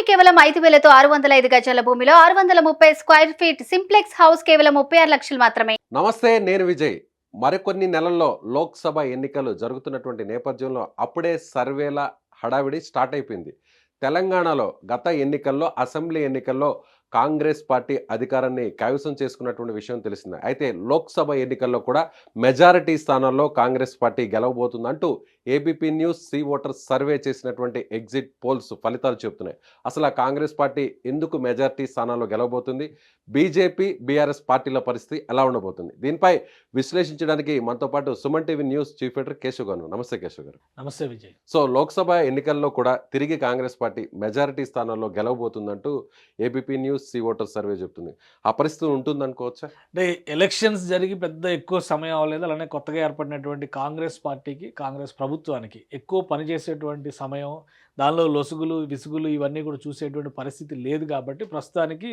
కేవలం 5,000తో 605 గజాల భూమిలో 630 స్క్వేర్ ఫీట్ సింప్లెక్స్ హౌస్ కేవలం 36 లక్షలు మాత్రమే. నమస్తే, నేను విజయ్. మరికొన్ని నెలల్లో లోక్సభ ఎన్నికలు జరుగుతున్నటువంటి నేపథ్యంలో అప్పుడే సర్వేల హడావిడి స్టార్ట్ అయిపోయింది. తెలంగాణలో గత ఎన్నికల్లో, అసెంబ్లీ ఎన్నికల్లో కాంగ్రెస్ పార్టీ అధికారాన్ని కైవసం చేసుకున్నటువంటి విషయం తెలిసిందే. అయితే లోక్సభ ఎన్నికల్లో కూడా మెజారిటీ స్థానాల్లో కాంగ్రెస్ పార్టీ గెలవబోతుందంటూ ABP news C voter survey చేసినటువంటి ఎగ్జిట్ పోల్స్ ఫలితాలు చెబుతున్నాయి. అసలు ఆ కాంగ్రెస్ పార్టీ ఎందుకు మెజారిటీ స్థానాల్లో గెలవబోతుంది, బీజేపీ బీఆర్ఎస్ పార్టీల పరిస్థితి ఎలా ఉండబోతుంది, దీనిపై విశ్లేషించడానికి మనతో పాటు Suman TV news chief editor Keshav గారు. నమస్తే కేశవ్ గారు. నమస్తే విజయ్. సో లోక్సభ ఎన్నికల్లో కూడా తిరిగి కాంగ్రెస్ పార్టీ మెజారిటీ స్థానాల్లో గెలవబోతుందంటూ ABP news C voter survey చెప్తుంది. ఆ పరిస్థితి ఉంటుందనుకోవచ్చా? అంటే ఎలక్షన్స్ జరిగి పెద్ద ఎక్కువ సమయం అవ్వలేదు. అలానే కొత్తగా ఏర్పడినటువంటి కాంగ్రెస్ పార్టీకి, కాంగ్రెస్ ప్రభుత్వానికి ఎక్కువ పనిచేసేటువంటి సమయం, దానిలో లొసుగులు విసుగులు ఇవన్నీ కూడా చూసేటువంటి పరిస్థితి లేదు. కాబట్టి ప్రస్తుతానికి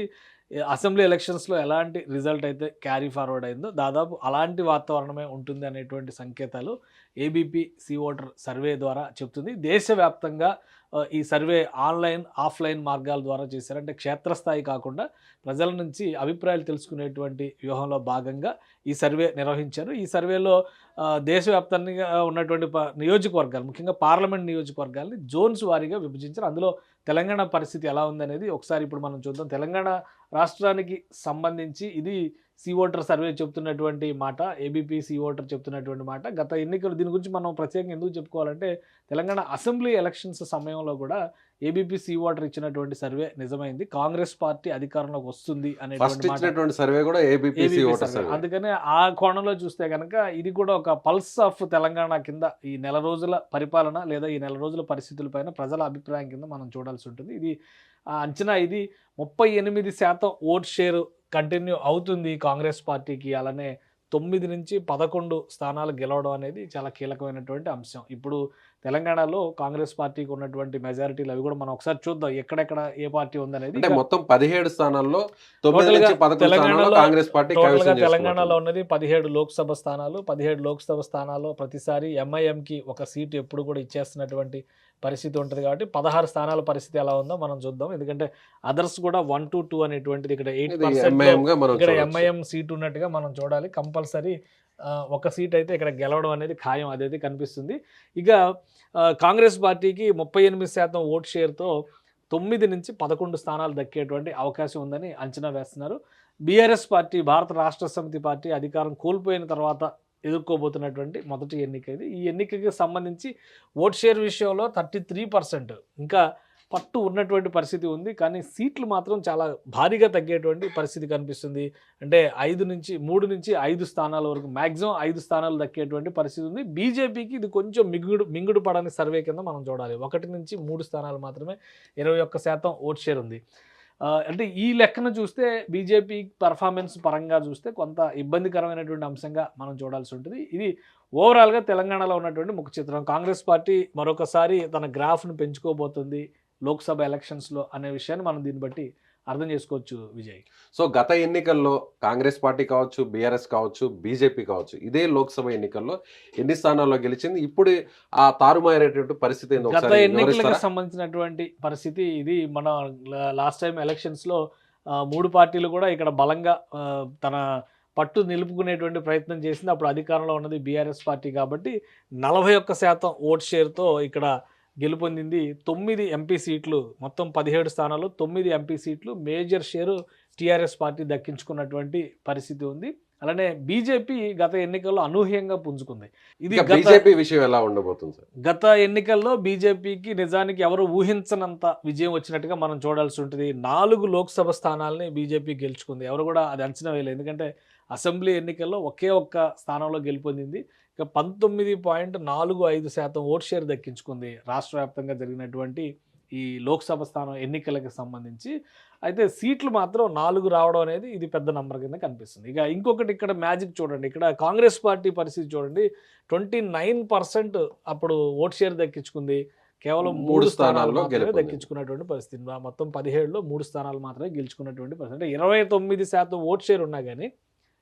అసెంబ్లీ ఎలక్షన్స్లో ఎలాంటి రిజల్ట్ అయితే క్యారీ ఫార్వర్డ్ అయిందో దాదాపు అలాంటి వాతావరణమే ఉంటుంది అనేటువంటి సంకేతాలు ఏబీపీ సీ ఓటర్ సర్వే ద్వారా చెప్తుంది. దేశవ్యాప్తంగా ఈ సర్వే ఆన్లైన్, ఆఫ్లైన్ మార్గాల ద్వారా చేశారు. అంటే క్షేత్రస్థాయి కాకుండా ప్రజల నుంచి అభిప్రాయాలు తెలుసుకునేటువంటి వ్యూహంలో భాగంగా ఈ సర్వే నిర్వహించారు. ఈ సర్వేలో దేశవ్యాప్తంగా ఉన్నటువంటి నియోజకవర్గాలు, ముఖ్యంగా పార్లమెంట్ నియోజకవర్గాల్ని జోన్స్ వారీగా విభజించారు. అందులో తెలంగాణ పరిస్థితి ఎలా ఉందనేది ఒకసారి ఇప్పుడు మనం చూద్దాం. తెలంగాణ రాష్ట్రానికి సంబంధించి ఇది సీ ఓటర్ సర్వే చెప్తున్నటువంటి మాట, ఏబీపీ సీ ఓటర్ చెప్తున్నటువంటి మాట. గత ఎన్నికలు దీని గురించి మనం ప్రత్యేకంగా ఎందుకు చెప్పుకోవాలంటే, తెలంగాణ అసెంబ్లీ ఎలక్షన్స్ సమయంలో కూడా ఏబీపీ సీ ఓటర్ ఇచ్చినటువంటి సర్వే నిజమైంది. కాంగ్రెస్ పార్టీ అధికారంలోకి వస్తుంది అనేటువంటి సర్వే కూడా ఏబీపీ సీ ఓటర్ సర్వే. అందుకనే ఆ కోణంలో చూస్తే కనుక ఇది కూడా ఒక పల్స్ ఆఫ్ తెలంగాణ కింద ఈ నెల రోజుల పరిపాలన లేదా ఈ నెల రోజుల పరిస్థితులపైన ప్రజల అభిప్రాయం కింద మనం చూడాల్సి ఉంటుంది. ఇది అంచనా, ఇది 38% ఓట్ షేర్ కంటిన్యూ అవుతుంది కాంగ్రెస్ పార్టీకి. అలానే 9 నుంచి 11 స్థానాలు గెలవడం అనేది చాలా కీలకమైనటువంటి అంశం. ఇప్పుడు తెలంగాణలో కాంగ్రెస్ పార్టీకి ఉన్నటువంటి మెజారిటీలు అవి కూడా మనం ఒకసారి చూద్దాం, ఎక్కడెక్కడ ఏ పార్టీ ఉందనేది. మొత్తం 17 స్థానాల్లో కాంగ్రెస్ పార్టీ తెలంగాణలో ఉన్నది 17 లోక్సభ స్థానాలు. 17 లోక్సభ స్థానాల్లో ప్రతిసారి ఎంఐఎంకి ఒక సీటు ఎప్పుడు కూడా ఇచ్చేస్తున్నటువంటి పరిస్థితి ఉంటుంది. కాబట్టి 16 స్థానాల పరిస్థితి ఎలా ఉందో మనం చూద్దాం. ఎందుకంటే అదర్స్ కూడా 1 to 2 అనేటువంటిది ఇక్కడ 8% ఇక్కడ ఎంఐఎం సీట్ ఉన్నట్టుగా మనం చూడాలి. కంపల్సరీ ఒక సీట్ అయితే ఇక్కడ గెలవడం అనేది ఖాయం, అదైతే కనిపిస్తుంది. ఇక కాంగ్రెస్ పార్టీకి 38% ఓట్ షేర్తో 9 నుంచి 11 స్థానాలు దక్కేటువంటి అవకాశం ఉందని అంచనా వేస్తున్నారు. బీఆర్ఎస్ పార్టీ, భారత రాష్ట్ర సమితి పార్టీ అధికారం కోల్పోయిన తర్వాత ఎదుర్కోబోతున్నటువంటి మొదటి ఎన్నిక ఇది. ఈ ఎన్నికకి సంబంధించి ఓట్ షేర్ విషయంలో 33% ఇంకా పట్టు ఉన్నటువంటి పరిస్థితి ఉంది. కానీ సీట్లు మాత్రం చాలా భారీగా తగ్గేటువంటి పరిస్థితి కనిపిస్తుంది. అంటే 3 నుంచి 5 స్థానాల వరకు, మ్యాక్సిమం 5 స్థానాలు దక్కేటువంటి పరిస్థితి ఉంది. బీజేపీకి ఇది కొంచెం మింగుడు పడని సర్వే కింద మనం చూడాలి. 1 నుంచి 3 స్థానాలు మాత్రమే, 21% ఓట్ షేర్ ఉంది. అంటే ఈ లెక్కను చూస్తే బీజేపీ పర్ఫార్మెన్స్ పరంగా చూస్తే కొంత ఇబ్బందికరమైనటువంటి అంశంగా మనం చూడాల్సి ఉంటుంది. ఇది ఓవరాల్గా తెలంగాణలో ఉన్నటువంటి ముఖ్య చిత్రం. కాంగ్రెస్ పార్టీ మరొకసారి తన గ్రాఫ్ను పెంచుకోబోతుంది లోక్సభ ఎలక్షన్స్లో అనే విషయాన్ని మనం దీన్ని బట్టి అర్థం చేసుకోవచ్చు విజయ్. సో గత ఎన్నికల్లో కాంగ్రెస్ పార్టీ కావచ్చు, బీఆర్ఎస్ కావచ్చు, బీజేపీ కావచ్చు, ఇదే లోక్సభ ఎన్నికల్లో ఎన్ని స్థానాల్లో గెలిచింది, ఇప్పుడు ఆ తారుమారేటువంటి పరిస్థితి గత ఎన్నికలకు సంబంధించినటువంటి పరిస్థితి ఇది. మన లాస్ట్ టైం ఎలక్షన్స్లో 3 పార్టీలు కూడా ఇక్కడ బలంగా తన పట్టు నిలుపుకునేటువంటి ప్రయత్నం చేసింది. అప్పుడు అధికారంలో ఉన్నది బీఆర్ఎస్ పార్టీ కాబట్టి 41% ఓట్ షేర్తో ఇక్కడ గెలుపొందింది. 9 ఎంపీ సీట్లు, మొత్తం 17 స్థానాలు, 9 ఎంపీ సీట్లు, మేజర్ షేరు టీఆర్ఎస్ పార్టీ దక్కించుకున్నటువంటి పరిస్థితి ఉంది. అలానే బీజేపీ గత ఎన్నికల్లో అనూహ్యంగా పుంజుకుంది. ఇది బీజేపీ విషయం ఎలా ఉండబోతుంది సార్? గత ఎన్నికల్లో బీజేపీకి నిజానికి ఎవరు ఊహించనంత విజయం వచ్చినట్టుగా మనం చూడాల్సి ఉంటుంది. 4 లోక్సభ స్థానాలని బీజేపీ గెలుచుకుంది. ఎవరు కూడా అది అంచనా వేయలేదు. ఎందుకంటే అసెంబ్లీ ఎన్నికల్లో ఒకే ఒక్క స్థానంలో గెలుపొందింది. ఇక 19.45% ఓట్ షేర్ దక్కించుకుంది రాష్ట్ర వ్యాప్తంగా జరిగినటువంటి ఈ లోక్సభ స్థానం ఎన్నికలకు సంబంధించి. అయితే సీట్లు మాత్రం 4 రావడం అనేది ఇది పెద్ద నంబర్ కింద కనిపిస్తుంది. ఇక ఇంకొకటి ఇక్కడ మ్యాజిక్ చూడండి, ఇక్కడ కాంగ్రెస్ పార్టీ పరిస్థితి చూడండి. 29% అప్పుడు ఓట్ షేర్ దక్కించుకుంది. కేవలం 3 స్థానాలు మాత్రమే దక్కించుకున్నటువంటి పరిస్థితి. మొత్తం 17లో 3 స్థానాలు మాత్రమే గెలుచుకున్నటువంటి పరిస్థితి. అంటే 29% ఓట్ షేర్ ఉన్నా కానీ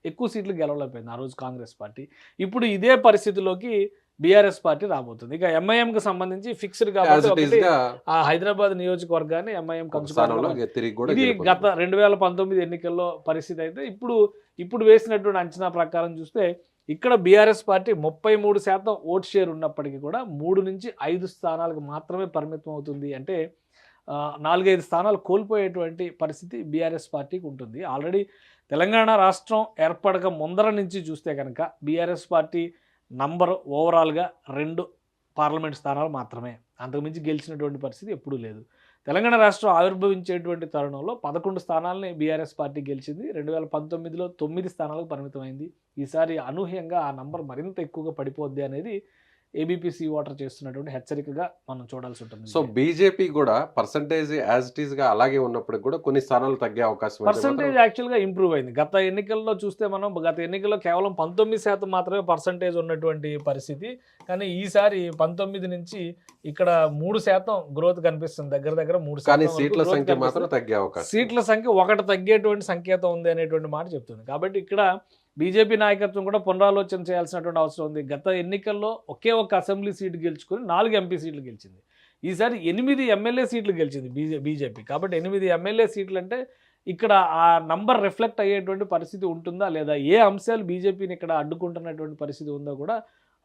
ఎక్కువ సీట్లు గెలవలేకపోయింది ఆ రోజు కాంగ్రెస్ పార్టీ. ఇప్పుడు ఇదే పరిస్థితిలోకి బీఆర్ఎస్ పార్టీ రాబోతుంది. ఇక ఎంఐఎంకి సంబంధించి ఫిక్స్డ్ యాజ్ కాబట్టి ఇట్ ఈస్ ఒకటి గా ఆ హైదరాబాద్ నియోజకవర్గాన్ని ఎంఐఎం ఒక స్థానంలో కంచుకోవడం. తిరిగి కూడా ఇది గెలుపొందింది. గత 2019 ఎన్నికల్లో పరిస్థితి అయితే ఇప్పుడు వేసినటువంటి అంచనా ప్రకారం చూస్తే ఇక్కడ బీఆర్ఎస్ పార్టీ 33% ఓట్ షేర్ ఉన్నప్పటికీ కూడా 3 నుంచి 5 స్థానాలకు మాత్రమే పరిమితం అవుతుంది. అంటే 4-5 స్థానాలు కోల్పోయేటువంటి పరిస్థితి బీఆర్ఎస్ పార్టీకి ఉంటుంది. ఆల్రెడీ తెలంగాణ రాష్ట్రం ఏర్పడక ముందర నుంచి చూస్తే కనుక బీఆర్ఎస్ పార్టీ నంబర్ ఓవరాల్గా 2 పార్లమెంట్ స్థానాలు మాత్రమే, అంతకుమించి గెలిచినటువంటి పరిస్థితి ఎప్పుడూ లేదు. తెలంగాణ రాష్ట్రం ఆవిర్భవించేటువంటి తరుణంలో 11 స్థానాలని బీఆర్ఎస్ పార్టీ గెలిచింది. 2019లో 9 స్థానాలకు పరిమితమైంది. ఈసారి అనూహ్యంగా ఆ నంబర్ మరింత ఎక్కువగా పడిపోద్ది అనేది ఏబీపీ వాటర్ చేస్తున్నటువంటి హెచ్చరికగా మనం చూడాల్సి ఉంటుంది. సో బీజేపీ కూడా పర్సంటేజ్ యాజ్ ఇట్ ఈస్ గా అలాగే ఉన్నప్పటికి కూడా కొన్ని స్థానాలు తగ్గే అవకాశం ఉంది. పర్సంటేజ్ యాక్చువల్గా ఇంప్రూవ్ అయింది. గత ఎన్నికల్లో చూస్తే మనం గత ఎన్నికల్లో కేవలం 19% మాత్రమే పర్సంటేజ్ ఉన్నటువంటి పరిస్థితి. కానీ ఈసారి 19 నుంచి ఇక్కడ 3% గ్రోత్ కనిపిస్తుంది. దగ్గర 3%. కానీ సీట్ల సంఖ్య మాత్రం తగ్గే అవకాశం. సీట్ల సంఖ్య 1 తగ్గేటువంటి సంకేతం ఉంది అనేటువంటి మాట చెప్తుంది. కాబట్టి ఇక్కడ బీజేపీ నాయకత్వం కూడా పునరాలోచన చేయాల్సినటువంటి అవసరం ఉంది. గత ఎన్నికల్లో ఒకే ఒక అసెంబ్లీ సీటు గెలుచుకొని 4 ఎంపీ సీట్లు గెలిచింది. ఈసారి 8 ఎమ్మెల్యే సీట్లు గెలిచింది బీజేపీ. కాబట్టి 8 ఎమ్మెల్యే సీట్లు అంటే ఇక్కడ ఆ నంబర్ రిఫ్లెక్ట్ అయ్యేటువంటి పరిస్థితి ఉంటుందా లేదా, ఏ అంశాలు బీజేపీని ఇక్కడ అడ్డుకుంటున్నటువంటి పరిస్థితి ఉందో కూడా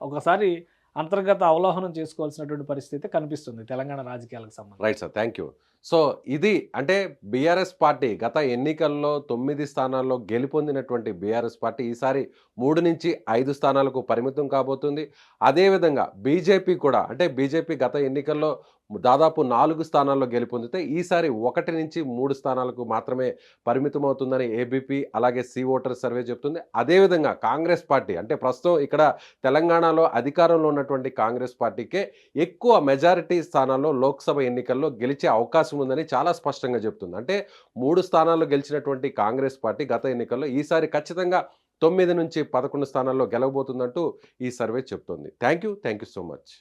ఒకసారి అంతర్గత అవలోహనం చేసుకోవాల్సినటువంటి పరిస్థితి కనిపిస్తుంది తెలంగాణ రాజకీయాలకు సంబంధించి. Right sir, thank you. So ఇది అంటే బీఆర్ఎస్ పార్టీ గత ఎన్నికల్లో 9 స్థానాల్లో గెలుపొందినటువంటి బీఆర్ఎస్ పార్టీ ఈసారి 3 నుంచి 5 స్థానాలకు పరిమితం కాబోతుంది. అదేవిధంగా బీజేపీ కూడా అంటే బీజేపీ గత ఎన్నికల్లో దాదాపు 4 స్థానాల్లో గెలుపొందితే ఈసారి 1 నుంచి 3 స్థానాలకు మాత్రమే పరిమితం అవుతుందని ఏబీపీ అలాగే సి ఓటర్ సర్వే చెప్తుంది. అదేవిధంగా కాంగ్రెస్ పార్టీ అంటే ప్రస్తుతం ఇక్కడ తెలంగాణలో అధికారంలో ఉన్నటువంటి కాంగ్రెస్ పార్టీకే ఎక్కువ మెజారిటీ స్థానాల్లో లోక్సభ ఎన్నికల్లో గెలిచే అవకాశం ఉందని చాలా స్పష్టంగా చెప్తుంది. అంటే 3 స్థానాల్లో గెలిచినటువంటి కాంగ్రెస్ పార్టీ గత ఎన్నికల్లో ఈసారి ఖచ్చితంగా 9 నుంచి 11 స్థానాల్లో గెలవబోతుందంటూ ఈ సర్వే చెప్తుంది. Thank you so much.